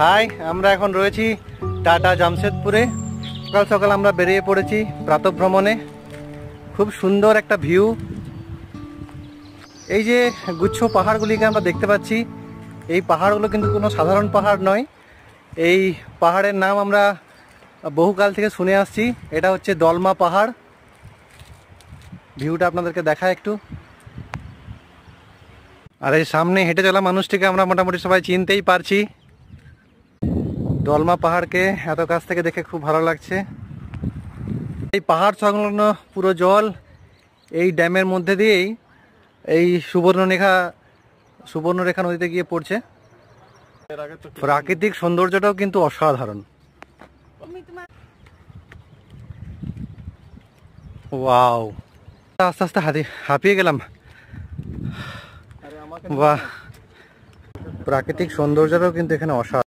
High, আমরা এখন রয়েছি টাটা জামশেদপুরে। সকাল সকাল আমরা বেরিয়ে পড়েছি প্রাতঃভ্রমণে। খুব সুন্দর একটা ভিউ। এই যে গুচ্ছ পাহাড়গুলিকে আমরা দেখতে পাচ্ছি, এই পাহাড়গুলো কিন্তু কোনো সাধারণ পাহাড় নয়। এই পাহাড়ের নাম আমরা বহুকাল থেকে শুনে আসছি। এটা হচ্ছে দলমা পাহাড়। ভিউটা আপনাদেরকে দেখায় একটু। আর এই সামনে হেঁটে চলা মানুষটিকে আমরা মোটামুটি সবাই চিনতেই পারছি। দলমা পাহাড়কে এত কাছ থেকে দেখে খুব ভালো লাগছে। এই পাহাড় সংলগ্ন পুরো জল এই ড্যামের মধ্যে দিয়েই এই সুবর্ণরেখা নদীতে গিয়ে পড়ছে। প্রাকৃতিক সৌন্দর্যটাও কিন্তু অসাধারণ। ওয়াও, আস্তে আস্তে হাঁপিয়ে গেলাম। বাহ, প্রাকৃতিক সৌন্দর্যটাও কিন্তু এখানে অসাধারণ।